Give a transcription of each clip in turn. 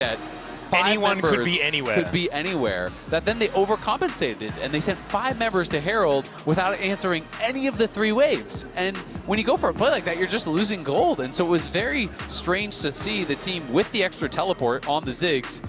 that anyone could be anywhere. Could be anywhere. That then they overcompensated and they sent 5 members to Herald without answering any of the 3 waves. And when you go for a play like that, you're just losing gold. And so it was very strange to see the team with the extra teleport on the Ziggs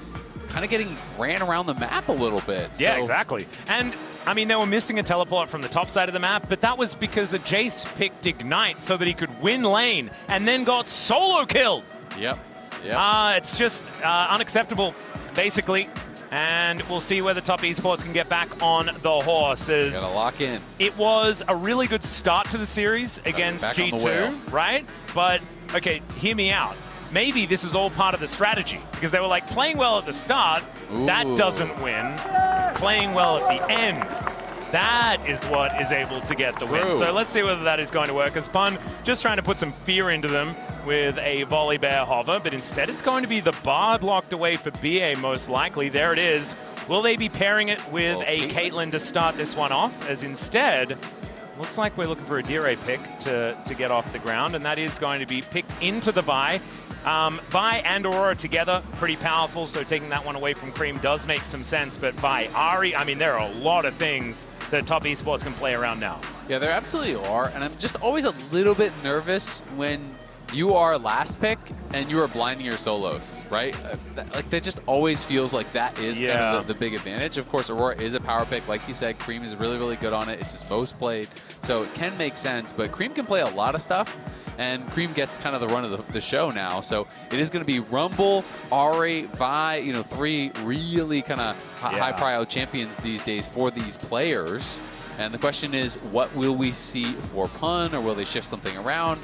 kind of getting ran around the map a little bit. Yeah, exactly. And I mean, they were missing a teleport from the top side of the map, but that was because the Jace picked Ignite so that he could win lane and then got solo killed. Yep. It's just unacceptable, basically. And we'll see whether Top Esports can get back on the horses. Gotta lock in. It was a really good start to the series against G2, right? But, okay, hear me out. Maybe this is all part of the strategy, because they were like playing well at the start, that doesn't win. Playing well at the end, that is what is able to get the win. So let's see whether that is going to work. As Pun just trying to put some fear into them with a volley bear hover, but instead it's going to be the Bard locked away for Bie most likely. There it is. Will they be pairing it with a Caitlyn to start this one off? As instead, looks like we're looking for a Dire pick to get off the ground, and that is going to be picked into the Bie. Bie and Aurora together, pretty powerful, so taking that one away from Creme does make some sense, but Bie, Ahri, I mean, there are a lot of things that Top Esports can play around now. Yeah, there absolutely are, and I'm just always a little bit nervous when you are last pick and you are blinding your solos, right? Like, that just always feels like that is kind of the big advantage. Of course, Aurora is a power pick. Like you said, Creme is really, really good on it. It's his most played, so it can make sense, but Creme can play a lot of stuff. And Creme gets kind of the run of the show now. So it is going to be Rumble, Ahri, Bie, you know, 3 really kind of high prio champions these days for these players. And the question is, what will we see for Pun, or will they shift something around?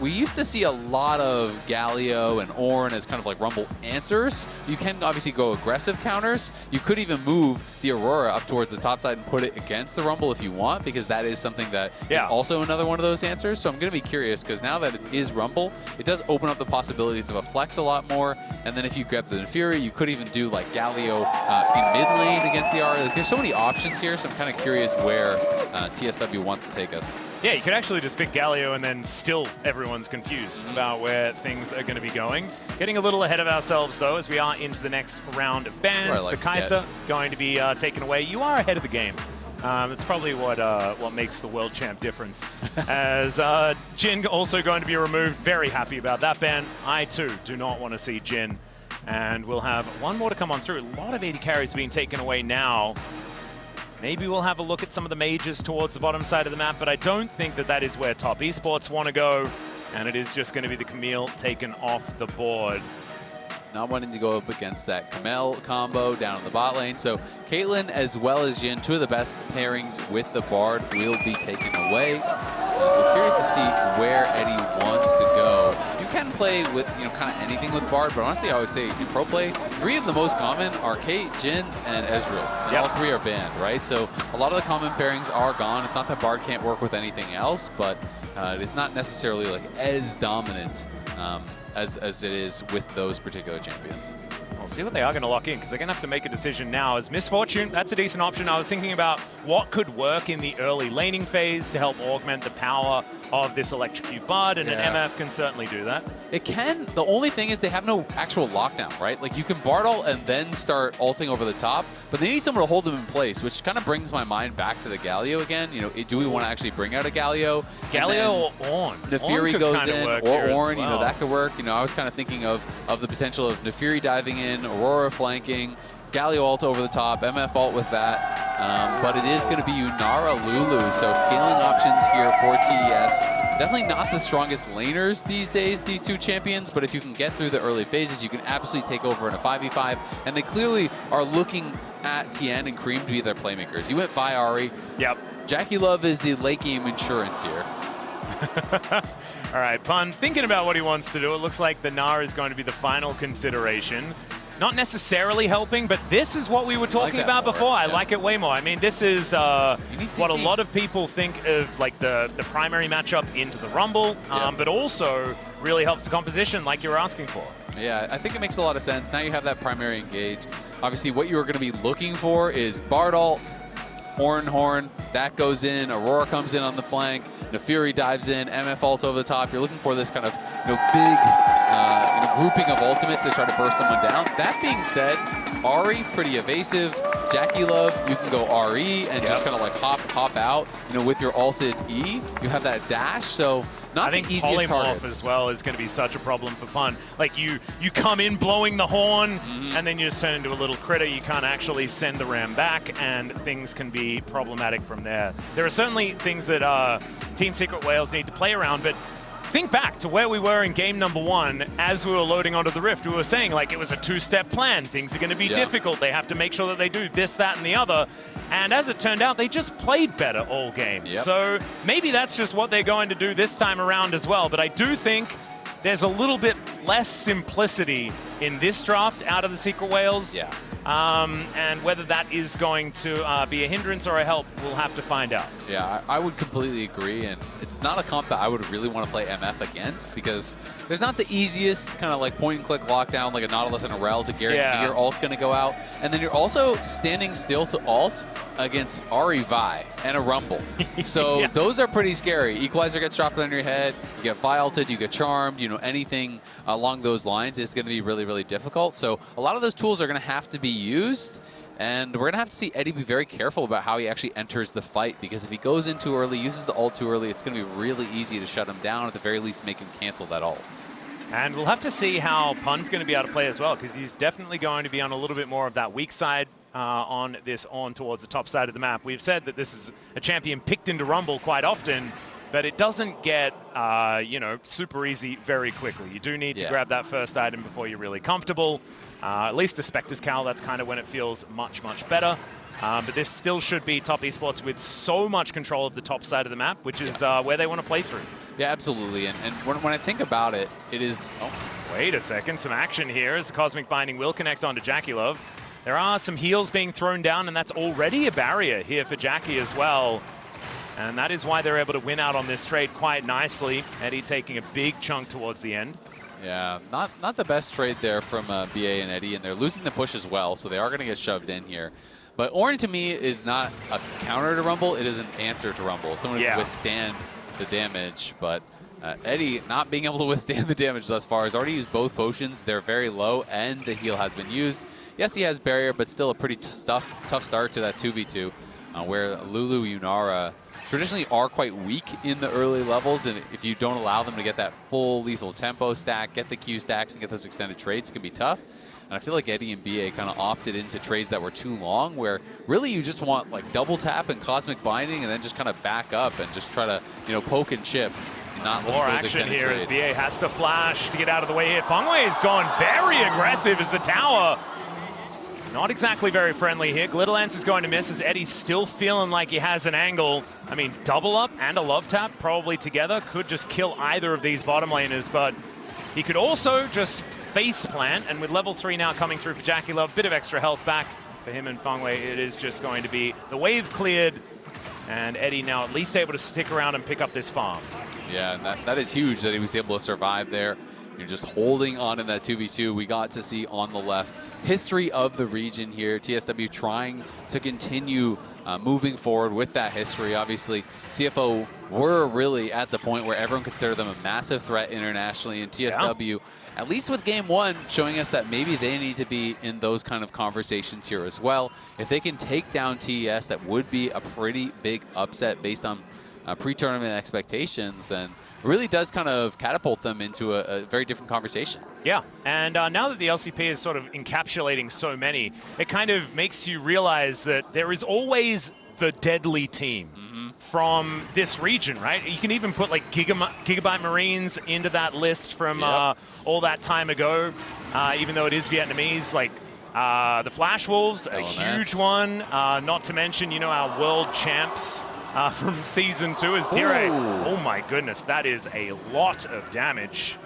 We used to see a lot of Galio and Ornn as kind of like Rumble answers. You can obviously go aggressive counters. You could even move the Aurora up towards the top side and put it against the Rumble if you want, because that is something that is also another one of those answers. So I'm going to be curious, because now that it is Rumble, it does open up the possibilities of a flex a lot more. And then if you grab the Naafiri, you could even do like Galio in mid lane against the Ahri. Like, there's so many options here, so I'm kind of curious where TSW wants to take us. Yeah, you could actually just pick Galio and then still everyone's confused about where things are going to be going. Getting a little ahead of ourselves, though, as we are into the next round of bans. The Kai'Sa going to be taken away. You are ahead of the game. It's probably what makes the world champ difference. As Jin also going to be removed. Very happy about that ban. I, too, do not want to see Jin. And we'll have one more to come on through. A lot of AD carries being taken away now. Maybe we'll have a look at some of the mages towards the bottom side of the map, but I don't think that that is where Top Esports want to go. And it is just going to be the Camille taken off the board. Not wanting to go up against that Camille combo down in the bot lane. So Caitlyn as well as Jin, 2 of the best pairings with the Bard, will be taken away. So curious to see where Eddie wants to go. You can play with, you know, kind of anything with Bard, but honestly, I would say in pro play, 3 of the most common are Kate, Jin, and Ezreal. And all 3 are banned, right? So a lot of the common pairings are gone. It's not that Bard can't work with anything else, but it is not necessarily like as dominant as it is with those particular champions. We'll see what they are going to lock in, because they're going to have to make a decision now. As Misfortune, that's a decent option. I was thinking about what could work in the early laning phase to help augment the power of this Electrocute Bard, and an MF can certainly do that. It can. The only thing is they have no actual lockdown, right? Like, you can Bard ult and then start ulting over the top, but they need someone to hold them in place, which kind of brings my mind back to the Galio again. You know, do we want to actually bring out a Galio? Galio or Ornn? Naafiri goes in, or Ornn, you know, that could work. You know, I was kind of thinking of the potential of Naafiri diving in, Aurora flanking, Galio ult over the top, MF ult with that. But it is going to be Yunara Lulu, so scaling options here for TES. Definitely not the strongest laners these days, these 2 champions, but if you can get through the early phases, you can absolutely take over in a 5v5. And they clearly are looking at Tian and Creme to be their playmakers. You went Bie Ahri. Yep. JackeyLove is the late game insurance here. All right, Pun, thinking about what he wants to do, it looks like the Gnar is going to be the final consideration. Not necessarily helping, but this is what we were talking about before. I like it way more. I mean, this is what a lot of people think of, like the primary matchup into the Rumble, but also really helps the composition like you were asking for. Yeah, I think it makes a lot of sense. Now you have that primary engage. Obviously, what you were going to be looking for is Bard ult, Ornn horn, that goes in, Aurora comes in on the flank, Naafiri dives in, MF ult over the top. You're looking for this kind of, you know, big grouping of ultimates to try to burst someone down. That being said, Ahri, pretty evasive. JackeyLove, you can go RE and just kind of like hop out. With your ulted E, you have that dash. So not the easiest targets. I think Polymorph as well is going to be such a problem for Pun. Like you come in blowing the horn, and then you just turn into a little critter. You can't actually send the ram back, and things can be problematic from there. There are certainly things that Team Secret Whales need to play around, but think back to where we were in game number 1 as we were loading onto the Rift. We were saying like it was a 2-step plan. Things are going to be difficult. They have to make sure that they do this, that, and the other. And as it turned out, they just played better all game. So maybe that's just what they're going to do this time around as well. But I do think there's a little bit less simplicity in this draft out of the Secret Whales. And whether that is going to be a hindrance or a help, we'll have to find out. Yeah, I would completely agree, and it's not a comp that I would really want to play MF against because there's not the easiest kind of like point-and-click lockdown like a Nautilus and a Rel to guarantee your ult's going to go out, and then you're also standing still to ult against Ahri Vi and a Rumble. So those are pretty scary. Equalizer gets dropped on your head, you get Vi ulted, you get charmed, anything along those lines is going to be really, really difficult. So a lot of those tools are going to have to be used, and we're going to have to see Eddie be very careful about how he actually enters the fight, because if he goes in too early, uses the ult too early, it's going to be really easy to shut him down, at the very least make him cancel that ult. And we'll have to see how Pun's going to be able to play as well, because he's definitely going to be on a little bit more of that weak side on this Ornn towards the top side of the map. We've said that this is a champion picked into Rumble quite often, but it doesn't get, super easy very quickly. You do need to grab that first item before you're really comfortable. At least a Spectre's Cowl, that's kind of when it feels much, much better. But this still should be top esports with so much control of the top side of the map, which is where they want to play through. Yeah, absolutely. And when I think about it, it is... Wait a second, some action here as the Cosmic Binding will connect onto JackeyLove. There are some heals being thrown down, and that's already a barrier here for Jackie as well. And that is why they're able to win out on this trade quite nicely. Eddie taking a big chunk towards the end. Yeah, not the best trade there from BA and Eddie, and they're losing the push as well, so they are going to get shoved in here. But Ornn, to me, is not a counter to Rumble. It is an answer to Rumble. It's someone who can withstand the damage, but Eddie, not being able to withstand the damage thus far, has already used both potions. They're very low, and the heal has been used. Yes, he has barrier, but still a pretty tough start to that 2v2, where Lulu, Yunara traditionally are quite weak in the early levels, and if you don't allow them to get that full lethal tempo stack, get the Q stacks, and get those extended trades, it can be tough. And I feel like Eddie and BA kind of opted into trades that were too long, where really you just want like double tap and Cosmic Binding, and then just kind of back up and just try to poke and chip. Not more action here trades. As BA has to flash to get out of the way here. Fengyue is going very aggressive as the tower. Not exactly very friendly here. Glitterlance is going to miss as Eddie's still feeling like he has an angle. I mean, double up and a love tap probably together could just kill either of these bottom laners, but he could also just face plant, and with level 3 now coming through for JackeyLove, bit of extra health back for him and Fengyue. It is just going to be the wave cleared, and Eddie now at least able to stick around and pick up this farm. Yeah, and that is huge that he was able to survive there. You're just holding on in that 2v2. We got to see on the left history of the region here. TSW trying to continue moving forward with that history. Obviously, CFO were really at the point where everyone considered them a massive threat internationally, and TSW, at least with game 1, showing us that maybe they need to be in those kind of conversations here as well. If they can take down TES, that would be a pretty big upset based on pre-tournament expectations, and really does kind of catapult them into a very different conversation. Yeah, and now that the LCP is sort of encapsulating so many, it kind of makes you realize that there is always the deadly team from this region, right? You can even put like Gigabyte Marines into that list from all that time ago, even though it is Vietnamese, like the Flash Wolves, a huge one, not to mention, our world champs from Season 2 is Tire. Oh my goodness, that is a lot of damage.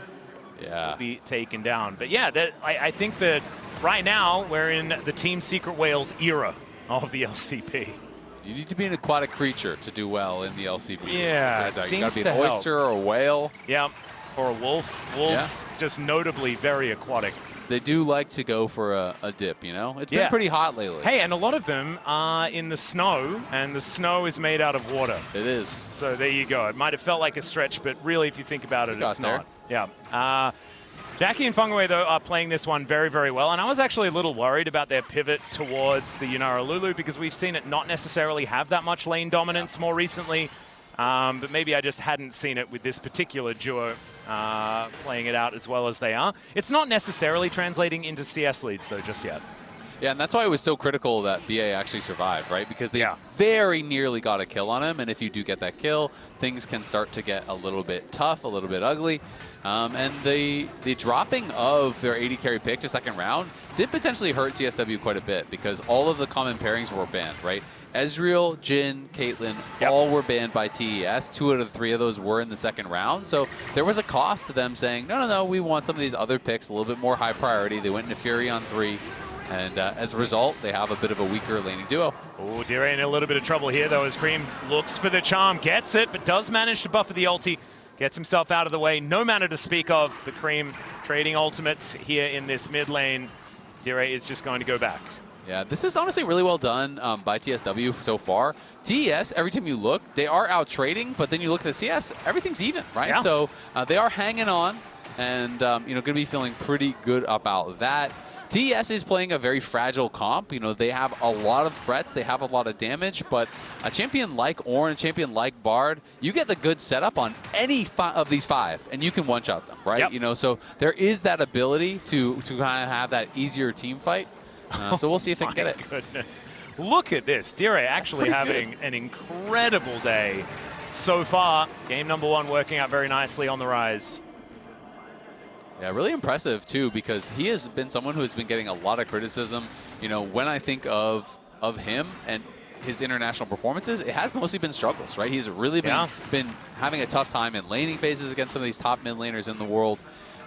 Yeah. Be taken down. But yeah, I think that right now we're in the Team Secret Whales era of the LCP. You need to be an aquatic creature to do well in the LCP. Yeah, it seems to help. You gotta be an oyster or a whale. Yeah, or a wolf. Wolves, just notably very aquatic. They do like to go for a dip, It's been pretty hot lately. Hey, and a lot of them are in the snow, and the snow is made out of water. It is. So there you go. It might have felt like a stretch, but really, if you think about it, it's not. Yeah. Jackie and Fengyue, though, are playing this one very, very well, and I was actually a little worried about their pivot towards the Yunara Lulu because we've seen it not necessarily have that much lane dominance more recently, but maybe I just hadn't seen it with this particular duo playing it out as well as they are. It's not necessarily translating into CS leads, though, just yet. Yeah, and that's why it was so critical that BA actually survived, right? Because they very nearly got a kill on him, and if you do get that kill, things can start to get a little bit tough, a little bit ugly. And the dropping of their AD carry pick to second round did potentially hurt TSW quite a bit because all of the common pairings were banned, right? Ezreal, Jhin, Caitlyn, all were banned by TES. 2 out of the 3 of those were in the second round. So there was a cost to them saying, no, we want some of these other picks a little bit more high priority. They went Naafiri on 3. And as a result, they have a bit of a weaker laning duo. Oh, Dire in a little bit of trouble here, though, as Creme looks for the charm, gets it, but does manage to buffer the ulti. Gets himself out of the way. No mana to speak of. The Creme trading ultimates here in this mid lane. Dire is just going to go back. Yeah, this is honestly really well done by TSW so far. TES, every time you look, they are out trading, but then you look at the CS, everything's even, right? Yeah. So they are hanging on and going to be feeling pretty good about that. TES is playing a very fragile comp. They have a lot of threats, they have a lot of damage, but a champion like Ornn, a champion like Bard, you get the good setup on any of these 5, and you can one-shot them, right? Yep. So there is that ability to kind of have that easier team fight. So we'll see if they can get it. Goodness. Look at this. Dire actually having an incredible day so far. Game number 1 working out very nicely on the rise. Yeah, really impressive, too, because he has been someone who has been getting a lot of criticism. When I think of him and his international performances, it has mostly been struggles, right? He's really been having a tough time in laning phases against some of these top mid laners in the world.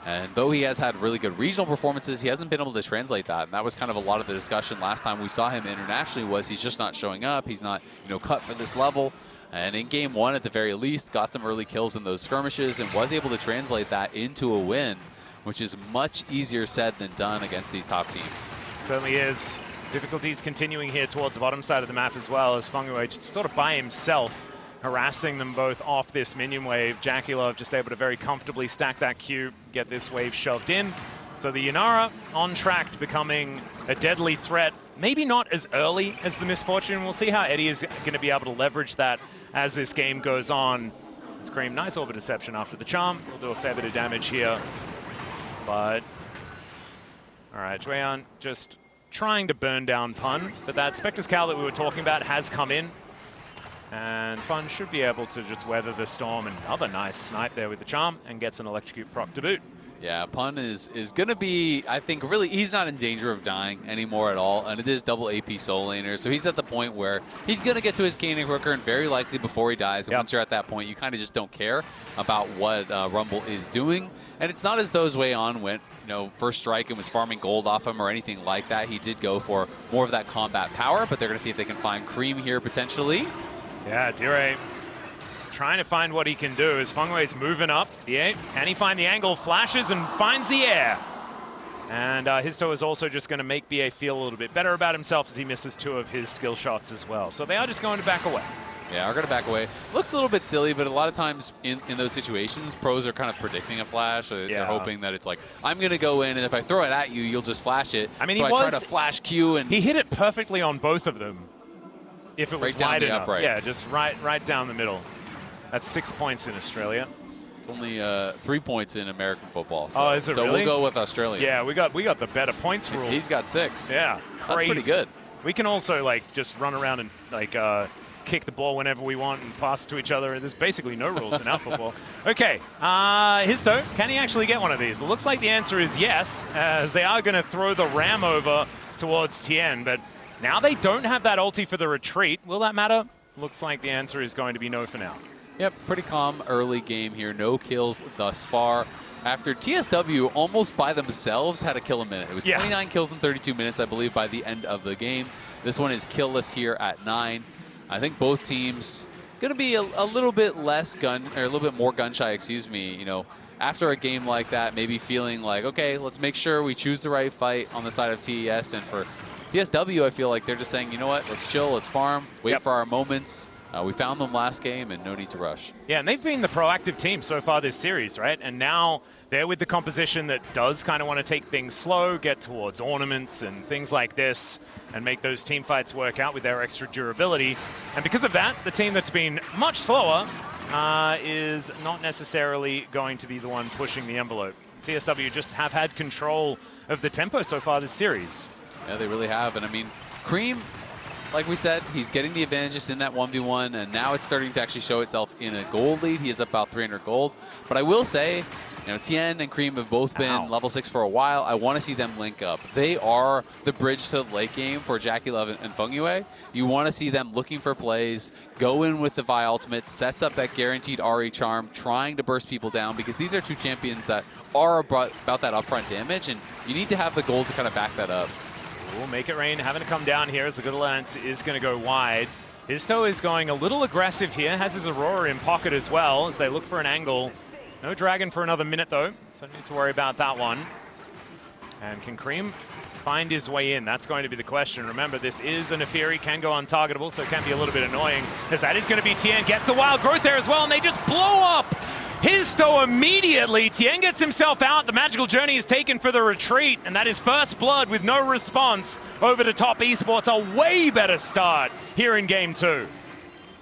And though he has had really good regional performances, he hasn't been able to translate that. And that was kind of a lot of the discussion last time we saw him internationally was he's just not showing up. He's not, cut for this level. And in game 1, at the very least, got some early kills in those skirmishes and was able to translate that into a win, which is much easier said than done against these top teams. Certainly is. Difficulties continuing here towards the bottom side of the map as well, as Fengyue just sort of by himself harassing them both off this minion wave. JackeyLove just able to very comfortably stack that Q, get this wave shoved in. So the Yunara on track to becoming a deadly threat. Maybe not as early as the Misfortune. We'll see how Eddie is going to be able to leverage that as this game goes on. It's Creme, nice Orbit Deception after the charm. We'll do a fair bit of damage here. But, all right, Zuian just trying to burn down Pun. But that Spectre's Cowl that we were talking about has come in. And Pun should be able to just weather the storm. Another nice snipe there with the charm and gets an Electrocute proc to boot. Yeah, Pun is going to be, I think, really, he's not in danger of dying anymore at all. And it is double AP soul laner. So he's at the point where he's going to get to his Caning quicker and very likely before he dies. And once you're at that point, you kind of just don't care about what Rumble is doing. And it's not as though Zuian went, first strike and was farming gold off him or anything like that. He did go for more of that combat power, but they're going to see if they can find Creme here potentially. Yeah, Dire is trying to find what he can do as Fenghue's moving up. Can he find the angle? Flashes and finds the air. And Hizto is also just going to make BA feel a little bit better about himself as he misses 2 of his skill shots as well. So they are just going to back away. Yeah, are going to back away. Looks a little bit silly, but a lot of times in those situations, pros are kind of predicting a flash. They're hoping that it's like, I'm going to go in, and if I throw it at you, you'll just flash it. I mean, so I try to flash Q. And he hit it perfectly on both of them. If it was right wide enough. Uprights. Yeah, just right down the middle. That's 6 points in Australia. It's only 3 points in American football. So, oh, is it really? So we'll go with Australia. Yeah, we got the better points rule. He's got 6. Yeah, crazy. That's pretty good. We can also just run around and kick the ball whenever we want and pass it to each other. There's basically no rules in our football. Okay, Hizto, can he actually get one of these? It looks like the answer is yes, as they are going to throw the ram over towards Tian, but now they don't have that ulti for the retreat. Will that matter? Looks like the answer is going to be no for now. Yep, pretty calm early game here. No kills thus far. After TSW almost by themselves had a kill a minute. It was 29 kills in 32 minutes, I believe, by the end of the game. This one is killless here at 9. I think both teams going to be a little bit less a little bit more gun shy, excuse me. After a game like that, maybe feeling like, okay, let's make sure we choose the right fight on the side of TES. And for TSW, I feel like they're just saying, you know what, let's chill, let's farm, wait for our moments. We found them last game, and no need to rush. Yeah, and they've been the proactive team so far this series, right? And now they're with the composition that does kind of want to take things slow, get towards ornaments and things like this, and make those team fights work out with their extra durability. And because of that, the team that's been much slower is not necessarily going to be the one pushing the envelope. TSW just have had control of the tempo so far this series. Yeah, they really have. And I mean, Creme, like we said, he's getting the advantages in that 1v1, and now it's starting to actually show itself in a gold lead. He is up about 300 gold. But I will say, you know, Tian and Creme have both been level 6 for a while. I want to see them link up. They are the bridge to the late game for JackeyLove and Fengyue. You want to see them looking for plays, go in with the Vi ultimate, sets up that guaranteed Ahri charm, trying to burst people down, because these are two champions that are about that upfront damage, and you need to have the gold to kind of back that up. We'll make it rain, having to come down here as the good lance is going to go wide. Hizto is going a little aggressive here, has his Aurora in pocket as well as they look for an angle. No Dragon for another minute though, so don't need to worry about that one. And can Creme find his way in? That's going to be the question. Remember, this is a Naafiri, can go untargetable, so it can be a little bit annoying, as that is going to be Tian, gets the wild growth there as well, and they just blow up Hizto immediately. Tian gets himself out. The magical journey is taken for the retreat, and that is first blood with no response over to top esports. A way better start here in game 2.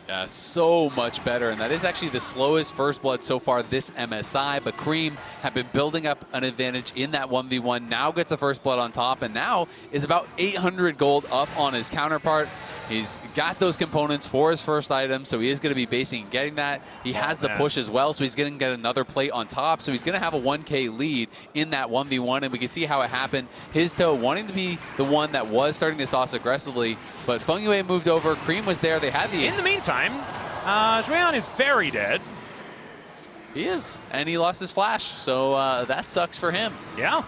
Yeah, so much better, and that is actually the slowest first blood so far this MSI, but Creme have been building up an advantage in that 1v1, now gets the first blood on top, and now is about 800 gold up on his counterpart. He's got those components for his first item, so he is going to be basing and getting that. He has the push as well, so he's going to get another plate on top. So he's going to have a 1K lead in that 1v1, and we can see how it happened. Hizto wanting to be the one that was starting this off aggressively, but Fengyue moved over. Creme was there. They had the... In the meantime, Zuian is very dead. He is, and he lost his flash, so that sucks for him. Yeah.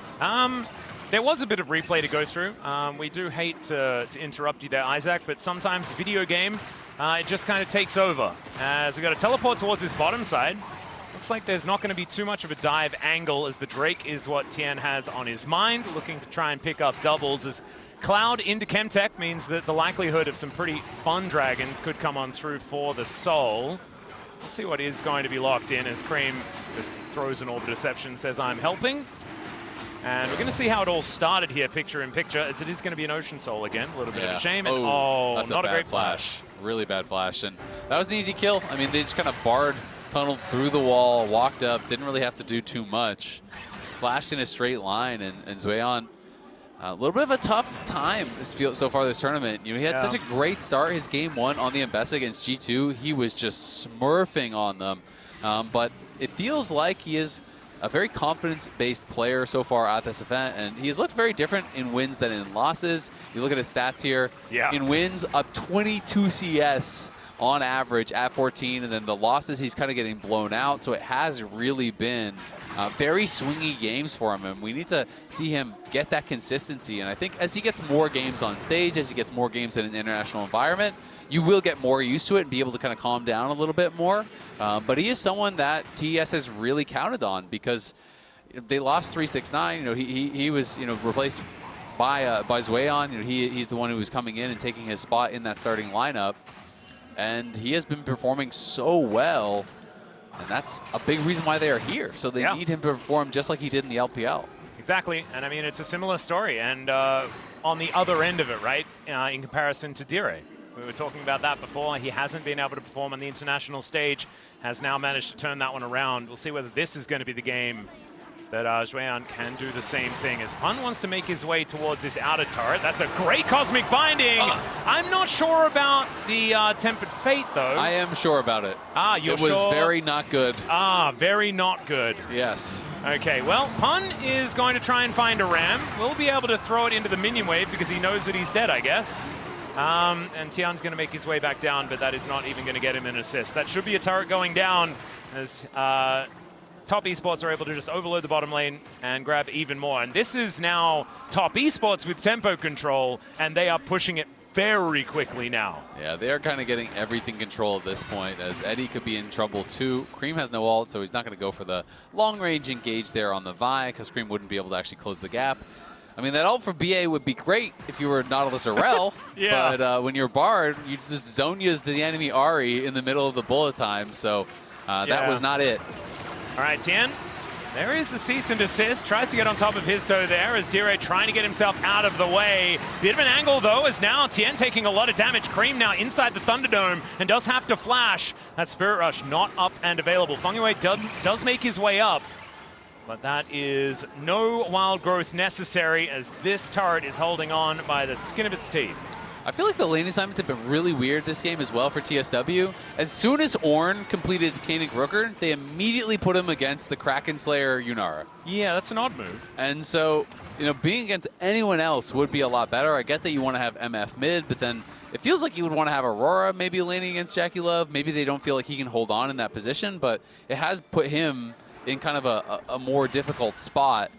There was a bit of replay to go through. We do hate to interrupt you there, Isaac, but sometimes the video game, it just kind of takes over. As we got to teleport towards this bottom side. Looks like there's not going to be too much of a dive angle, as the Drake is what Tian has on his mind, looking to try and pick up doubles. As Cloud into Chemtech means that the likelihood of some pretty fun dragons could come on through for the Soul. We'll see what is going to be locked in as Creme just throws an Orb of Deception, says I'm helping. And we're going to see how it all started here, picture in picture, as it is going to be an Ocean Soul again. A little bit of a shame. And, that's not a great flash. Really bad flash. And that was an easy kill. I mean, they just kind of Bard, tunneled through the wall, walked up, didn't really have to do too much. Flashed in a straight line, and Zuian, a little bit of a tough time so far this tournament. You know, he had such a great start. His game 1 on the Embessa against G2, he was just smurfing on them. But it feels like he is a very confidence-based player so far at this event, and he has looked very different in wins than in losses. You look at his stats here. In wins, up 22 CS on average at 14, and then the losses, he's kind of getting blown out. So it has really been very swingy games for him, and we need to see him get that consistency. And I think as he gets more games on stage, as he gets more games in an international environment, you will get more used to it and be able to kind of calm down a little bit more. But he is someone that TES has really counted on, because they lost 369. You know, he was, you know, replaced by Zuian. You know, he's the one who was coming in and taking his spot in that starting lineup, and he has been performing so well, and that's a big reason why they are here. So they need him to perform just like he did in the LPL. Exactly, and I mean, it's a similar story, and on the other end of it, right, in comparison to Dire. We were talking about that before. He hasn't been able to perform on the international stage, has now managed to turn that one around. We'll see whether this is going to be the game that Zuian can do the same thing, as Pun wants to make his way towards this outer turret. That's a great Cosmic Binding. I'm not sure about the Tempered Fate, though. I am sure about it. You're sure? It was very not good. Very not good. Yes. Okay, well, Pun is going to try and find a ram. We'll be able to throw it into the minion wave because he knows that he's dead, I guess. And Tian's going to make his way back down, but that is not even going to get him an assist. That should be a turret going down, as Top Esports are able to just overload the bottom lane and grab even more. And this is now Top Esports with tempo control, and they are pushing it very quickly now. Yeah, they are kind of getting everything control at this point, as Eddie could be in trouble too. Creme has no ult, so he's not going to go for the long-range engage there on the Vi, because Creme wouldn't be able to actually close the gap. I mean, that ult for BA would be great if you were Nautilus or Rel, yeah. But when you're Bard, you just zone-use the enemy Ahri in the middle of the bullet time, so that was not it. All right, Tian. There is the cease and desist. Tries to get on top of Hizto there as Dire trying to get himself out of the way. Bit of an angle though, as now Tian taking a lot of damage. Creme now inside the Thunderdome and does have to flash. That Spirit Rush not up and available. Fengyue does make his way up, but that is no wild growth necessary as this turret is holding on by the skin of its teeth. I feel like the lane assignments have been really weird this game as well for TSW. As soon as Ornn completed Koenig Rooker, they immediately put him against the Kraken Slayer Yunara. Yeah, that's an odd move. And so, you know, being against anyone else would be a lot better. I get that you want to have MF mid, but then it feels like you would want to have Aurora maybe laning against JackeyLove. Maybe they don't feel like he can hold on in that position, but it has put him in kind of a more difficult spot.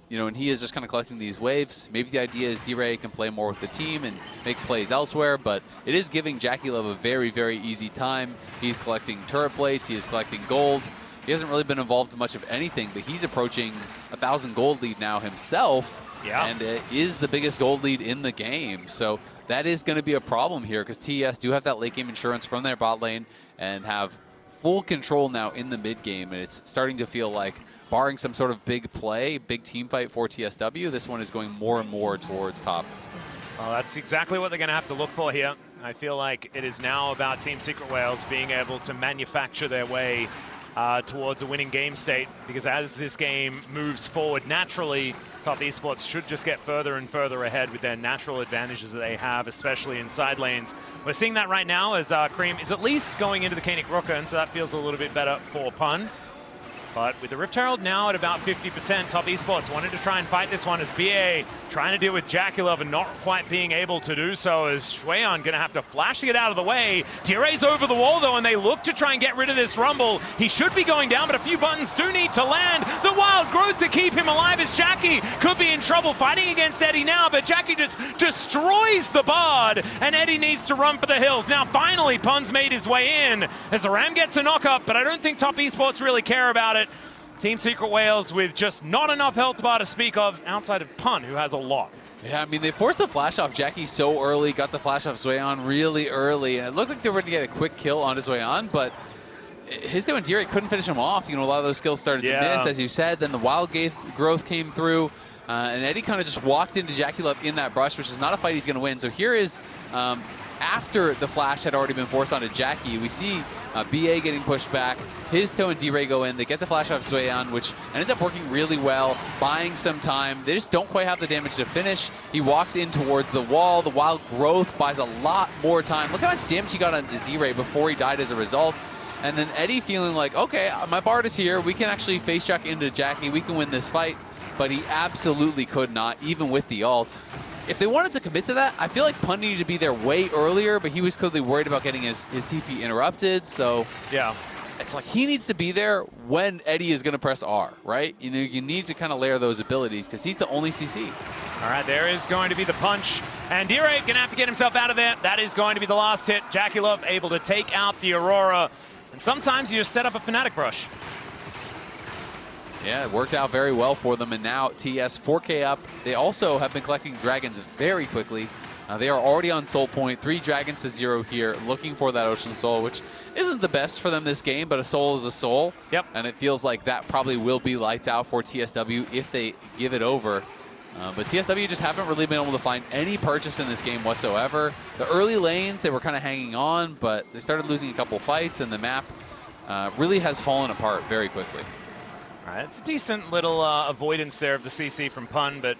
You know, and he is just kind of collecting these waves. Maybe the idea is D-Ray can play more with the team and make plays elsewhere, but it is giving JackeyLove a very, very easy time. He's collecting turret plates, he is collecting gold. He hasn't really been involved in much of anything, but he's approaching 1,000 gold lead now himself, and it is the biggest gold lead in the game. So that is going to be a problem here because TES do have that late game insurance from their bot lane and have full control now in the mid game, and it's starting to feel like, barring some sort of big play, big team fight for TSW, this one is going more and more towards top. Well, that's exactly what they're going to have to look for here. I feel like it is now about Team Secret Whales being able to manufacture their way towards a winning game state, because as this game moves forward naturally, Top Esports should just get further and further ahead with their natural advantages that they have, especially in side lanes. We're seeing that right now as Creme is at least going into the Koenig Rooker, and so that feels a little bit better for Pun. But with the Rift Herald now at about 50%, Top Esports wanted to try and fight this one as BA trying to deal with JackeyLove and not quite being able to do so, as Zuian going to have to flash to get out of the way. Dire's over the wall though, and they look to try and get rid of this Rumble. He should be going down, but a few buttons do need to land. The wild growth to keep him alive as Jackie could be in trouble fighting against Eddie now, but Jackie just destroys the Bard, and Eddie needs to run for the hills. Now finally Pun's made his way in as the Ram gets a knock-up, but I don't think Top Esports really care about it. Team Secret Whales with just not enough health bar to speak of outside of Pun, who has a lot. Yeah, I mean, they forced the flash off Jackie so early, got the flash off Zuian really early, and it looked like they were going to get a quick kill on Zuian, but Hizto and Dire couldn't finish him off. You know, a lot of those skills started to miss, as you said. Then the wild growth came through, and Eddie kind of just walked into JackeyLove in that brush, which is not a fight he's going to win. So here is, after the flash had already been forced onto Jackie, we see BA getting pushed back. Hizto and D-Ray go in. They get the flash off Zuian, which ended up working really well, buying some time. They just don't quite have the damage to finish. He walks in towards the wall. The wild growth buys a lot more time. Look how much damage he got onto D-Ray before he died as a result. And then Eddie feeling like, okay, my Bard is here. We can actually face check into Jackie. We can win this fight. But he absolutely could not, even with the ult. If they wanted to commit to that, I feel like Pun needed to be there way earlier, but he was clearly worried about getting his TP interrupted, so yeah, it's like he needs to be there when Eddie is going to press R, right? You know, you need to kind of layer those abilities because he's the only CC. All right, there is going to be the punch, and Dire going to have to get himself out of there. That is going to be the last hit. JackeyLove able to take out the Aurora, and sometimes you just set up a Fnatic brush. Yeah, it worked out very well for them, and now TS 4K up. They also have been collecting dragons very quickly. They are already on soul point, 3 dragons to 0 here, looking for that Ocean Soul, which isn't the best for them this game, but a soul is a soul. Yep. And it feels like that probably will be lights out for TSW if they give it over. But TSW just haven't really been able to find any purchase in this game whatsoever. The early lanes, they were kind of hanging on, but they started losing a couple fights, and the map really has fallen apart very quickly. All right, it's a decent little avoidance there of the CC from Pun, but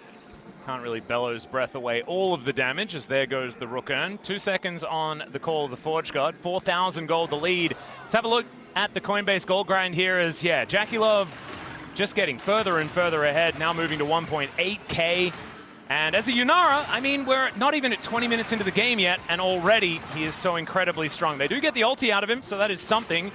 can't really bellows breath away all of the damage, as there goes the Ornn. 2 seconds on the call of the Forge Guard. 4,000 gold the lead. Let's have a look at the Coinbase gold grind here as, yeah, JackeyLove just getting further and further ahead, now moving to 1.8K. And as a Yunara, I mean, we're not even at 20 minutes into the game yet, and already he is so incredibly strong. They do get the ulti out of him, so that is something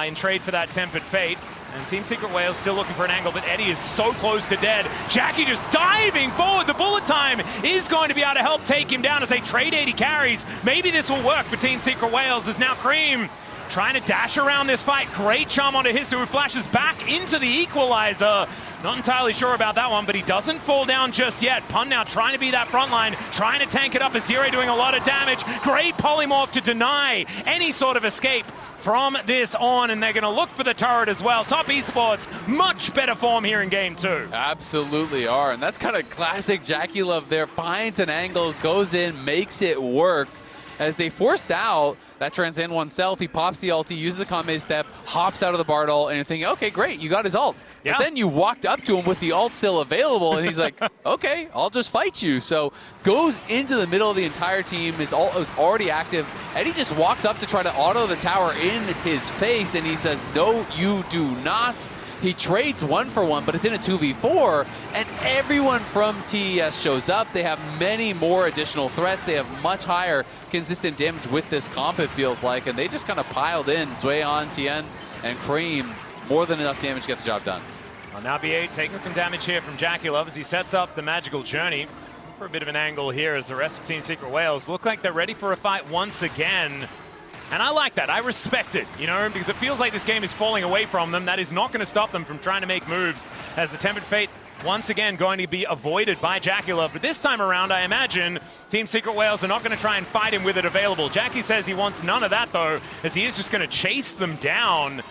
in trade for that Tempered Fate. And Team Secret Whales still looking for an angle, but Eddie is so close to dead. Jackie just diving forward. The bullet time is going to be able to help take him down as they trade 80 carries. Maybe this will work for Team Secret Whales, as now Creme trying to dash around this fight. Great charm onto Hizto, who flashes back into the equalizer. Not entirely sure about that one, but he doesn't fall down just yet. Pun now trying to be that front line, trying to tank it up as Dire doing a lot of damage. Great polymorph to deny any sort of escape from this on, and they're going to look for the turret as well. Top Esports, much better form here in game 2. Absolutely are, and that's kind of classic JackeyLove there. Finds an angle, goes in, makes it work. As they forced out that Transcend oneself, he pops the ulti, uses the combo step, hops out of the Bard ult, and you're thinking, okay, great, you got his ult. Yeah. But then you walked up to him with the ult still available, and he's like, okay, I'll just fight you. So goes into the middle of the entire team. His ult was already active, and he just walks up to try to auto the tower in his face, and he says, no, you do not. He trades 1-for-1, but it's in a 2v4, and everyone from TES shows up. They have many more additional threats. They have much higher consistent damage with this comp, it feels like, and they just kind of piled in. Zuian, Tian, and Creme, more than enough damage to get the job done. Well, now Bie taking some damage here from JackeyLove as he sets up the magical journey. For a bit of an angle here as the rest of Team Secret Whales look like they're ready for a fight once again. And I like that. I respect it, you know, because it feels like this game is falling away from them. That is not going to stop them from trying to make moves as the Tempered Fate once again going to be avoided by JackeyLove. But this time around, I imagine Team Secret Whales are not going to try and fight him with it available. Jackie says he wants none of that, though, as he is just going to chase them down.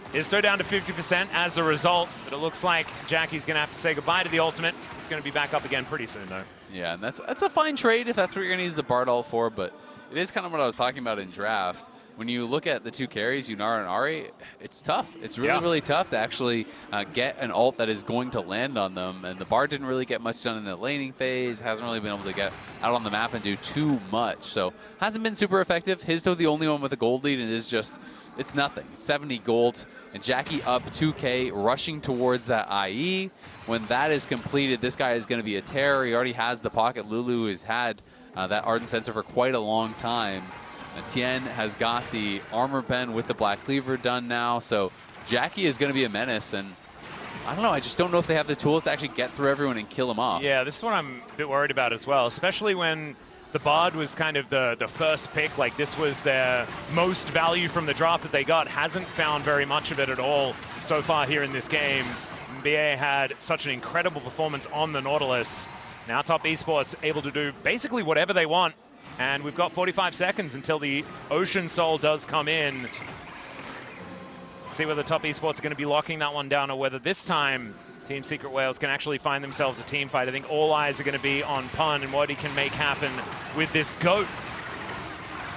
Hizto down to 50% as a result, but it looks like Jackie's going to have to say goodbye to the ultimate. He's going to be back up again pretty soon, though. Yeah, and that's a fine trade if that's what you're going to use the Bard ult for, but it is kind of what I was talking about in draft. When you look at the two carries, Yunara and Ahri, it's tough. It's really, really tough to actually get an ult that is going to land on them. And the Bard didn't really get much done in the laning phase, hasn't really been able to get out on the map and do too much. So hasn't been super effective. Hizto the only one with a gold lead, and it is just, it's nothing. It's 70 gold, and Jackie up 2K, rushing towards that IE. When that is completed, this guy is going to be a terror. He already has the pocket. Lulu has had that Ardent Sensor for quite a long time. Tian has got the armor pen with the Black Cleaver done now, so Jackie is going to be a menace, and I don't know, I just don't know if they have the tools to actually get through everyone and kill him off. Yeah, this is what I'm a bit worried about as well, especially when the Bard was kind of the first pick, like this was their most value from the draft that they got, hasn't found very much of it at all so far here in this game. Bie had such an incredible performance on the Nautilus. Now Top Esports able to do basically whatever they want. And we've got 45 seconds until the Ocean Soul does come in. Let's see whether Top Esports are going to be locking that one down or whether this time Team Secret Whales can actually find themselves a team fight. I think all eyes are going to be on Pun and what he can make happen with this GOAT.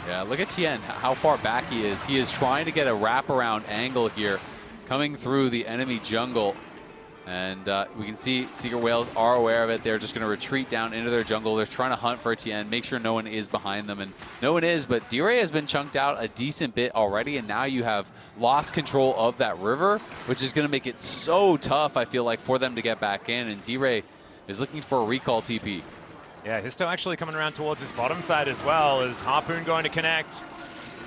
Yeah, look at Tian, how far back he is. He is trying to get a wraparound angle here, coming through the enemy jungle. And we can see Secret Whales are aware of it. They're just going to retreat down into their jungle. They're trying to hunt for Tian, make sure no one is behind them. And no one is, but Dire has been chunked out a decent bit already. And now you have lost control of that river, which is going to make it so tough, I feel like, for them to get back in. And Dire is looking for a recall TP. Yeah, Hizto actually coming around towards his bottom side as well. Is Harpoon going to connect?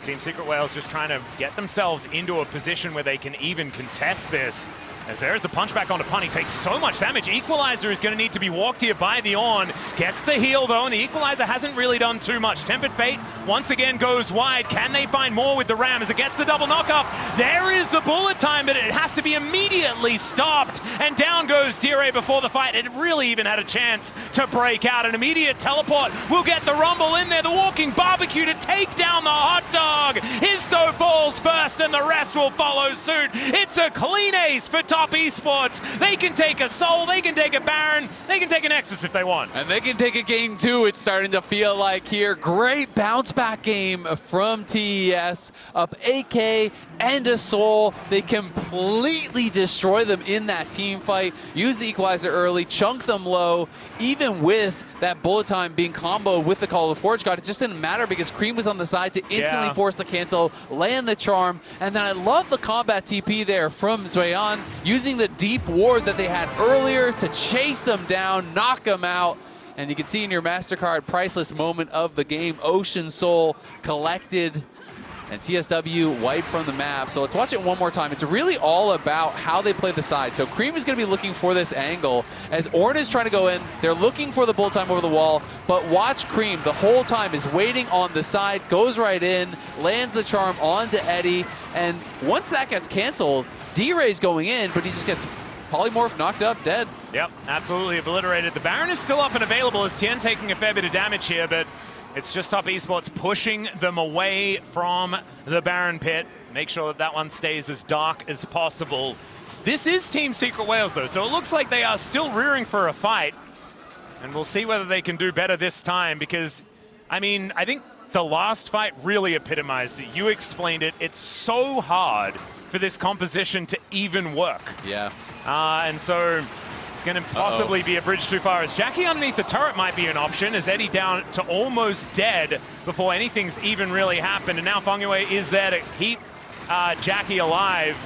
Team Secret Whales just trying to get themselves into a position where they can even contest this. As there's the punch back onto Pun. He takes so much damage. Equalizer is going to need to be walked here by the Ornn. Gets the heal, though, and the Equalizer hasn't really done too much. Tempered Fate once again goes wide. Can they find more with the Ram as it gets the double knockup? There is the bullet time, but it has to be immediately stopped. And down goes Dire before the fight. It really even had a chance to break out. An immediate teleport will get the Rumble in there. The walking barbecue to take down the hot dog. Hizto falls first, and the rest will follow suit. It's a clean ace for Top Esports. They can take a Soul, they can take a Baron, they can take a Nexus if they want. And they can take a game too, it's starting to feel like here. Great bounce back game from TES, up 8K and a Soul. They completely destroy them in that team fight, use the Equalizer early, chunk them low, even with that bullet time being comboed with the Call of Forge God. It just didn't matter because Creme was on the side to instantly force the cancel, land the charm, and then I love the combat TP there from Zuian, using the deep ward that they had earlier to chase them down, knock them out. And you can see in your MasterCard priceless moment of the game, Ocean Soul collected. and TSW wiped from the map. So let's watch it one more time. It's really all about how they play the side. So Creme is going to be looking for this angle as Ornn is trying to go in. They're looking for the bullet time over the wall, but watch Creme the whole time is waiting on the side, goes right in, lands the charm onto Eddie, and once that gets canceled, D-Ray's going in, but he just gets polymorph, knocked up, dead. Yep, absolutely obliterated. The Baron is still up and available as Tian taking a fair bit of damage here, but it's just Top Esports pushing them away from the Baron pit. Make sure that that one stays as dark as possible. This is Team Secret Whales, though, so it looks like they are still rearing for a fight. And we'll see whether they can do better this time because, I mean, I think the last fight really epitomized it. You explained it. It's so hard for this composition to even work. Yeah. And so it's going to possibly be a bridge too far. As Jackie underneath the turret might be an option, as Eddie down to almost dead before anything's even really happened. And now Fengyue is there to keep Jackie alive.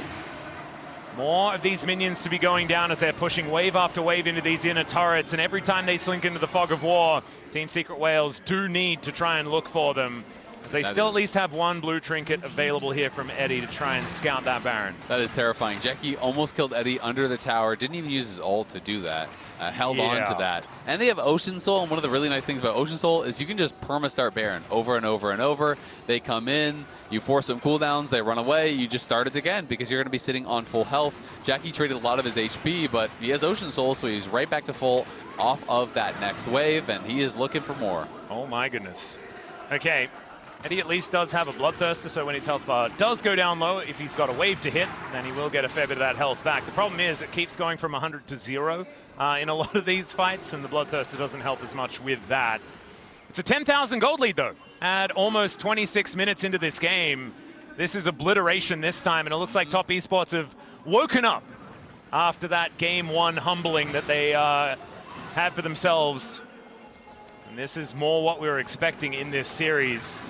More of these minions to be going down as they're pushing wave after wave into these inner turrets. And every time they slink into the fog of war, Team Secret Whales do need to try and look for them. They still at least have one blue trinket available here from Eddie to try and scout that Baron. That is terrifying. Jackie almost killed Eddie under the tower. Didn't even use his ult to do that. Held on to that. And they have Ocean Soul, and one of the really nice things about Ocean Soul is you can just perma-start Baron over and over and over. They come in, you force some cooldowns, they run away, you just start it again because you're going to be sitting on full health. Jackie traded a lot of his HP, but he has Ocean Soul, so he's right back to full off of that next wave, and he is looking for more. Oh my goodness. Okay. Eddie at least does have a Bloodthirster, so when his health bar does go down low, if he's got a wave to hit, then he will get a fair bit of that health back. The problem is it keeps going from 100 to 0 in a lot of these fights, and the Bloodthirster doesn't help as much with that. It's a 10,000 gold lead, though, at almost 26 minutes into this game. This is obliteration this time, and it looks like Top Esports have woken up after that Game 1 humbling that they had for themselves. And this is more what we were expecting in this series.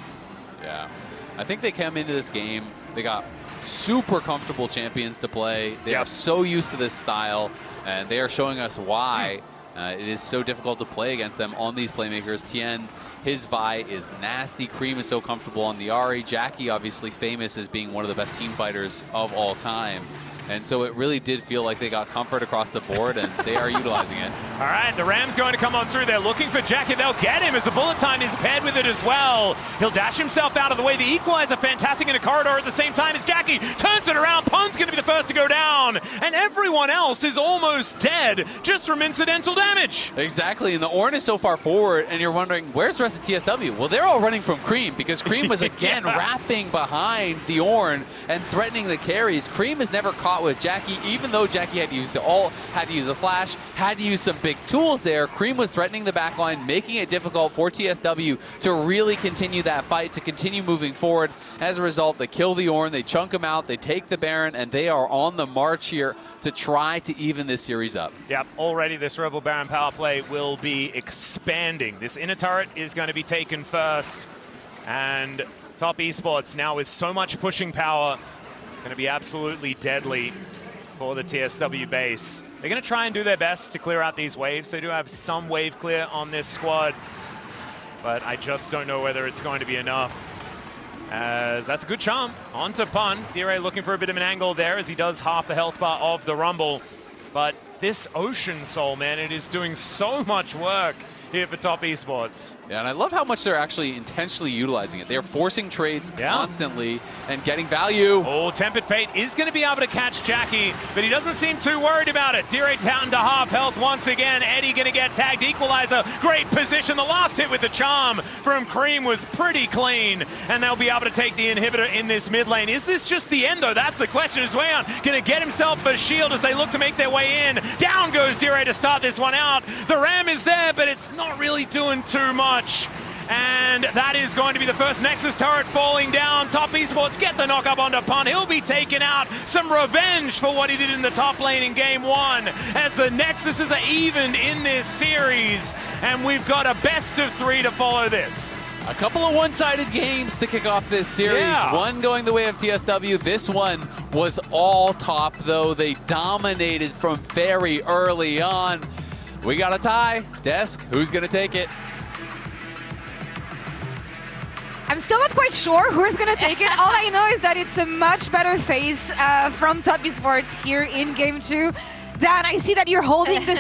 Yeah, I think they came into this game, they got super comfortable champions to play. They are so used to this style, and they are showing us why it is so difficult to play against them on these playmakers. Tian, his Vi is nasty. Creme is so comfortable on the Ahri. Jackie, obviously famous as being one of the best team fighters of all time. And so it really did feel like they got comfort across the board, and they are utilizing it. All right, the Ram's going to come on through. They're looking for Jackie. They'll get him as the bullet time is paired with it as well. He'll dash himself out of the way. The equalizer fantastic in a corridor at the same time as Jackie turns it around. Pon's going to be the first to go down. And everyone else is almost dead just from incidental damage. Exactly, and the Ornn is so far forward, and you're wondering, where's the rest of TSW? Well, they're all running from Creme because Creme was again wrapping behind the Ornn and threatening the carries. Creme is never caught with Jackie, even though Jackie had to use the ult, had to use a flash, had to use some big tools there. Creme was threatening the backline, making it difficult for TSW to really continue that fight, to continue moving forward. As a result, they kill the Ornn, they chunk him out, they take the Baron, and they are on the march here to try to even this series up. Yep, already this Rebel Baron power play will be expanding. This inner turret is going to be taken first, and Top Esports now with so much pushing power, going to be absolutely deadly for the TSW base. They're going to try and do their best to clear out these waves. They do have some wave clear on this squad, but I just don't know whether it's going to be enough. As that's a good charm onto Pun. D-Ray looking for a bit of an angle there as he does half the health bar of the Rumble. But this Ocean Soul, man, it is doing so much work here for Top Esports. Yeah, and I love how much they're actually intentionally utilizing it. They're forcing trades constantly and getting value. Oh, Tempered Fate is going to be able to catch Jackie, but he doesn't seem too worried about it. D-Ray down to half health once again. Eddie going to get tagged. Equalizer, great position. The last hit with the charm from Creme was pretty clean, and they'll be able to take the inhibitor in this mid lane. Is this just the end, though? That's the question. Zuian going to get himself a shield as they look to make their way in. Down goes D-Ray to start this one out. The Ram is there, but it's not really doing too much. And that is going to be the first Nexus turret falling down. Top Esports get the knock up onto Pun. He'll be taking out some revenge for what he did in the top lane in Game 1 as the Nexuses are evened in this series. And we've got a best of 3 to follow this. A couple of one-sided games to kick off this series. One going the way of TSW. This one was all top, though. They dominated from very early on. We got a tie. Desk, who's going to take it? I'm still not quite sure who's going to take it. All I know is that it's a much better phase from Top Esports here in Game 2. Dan, I see that you're holding the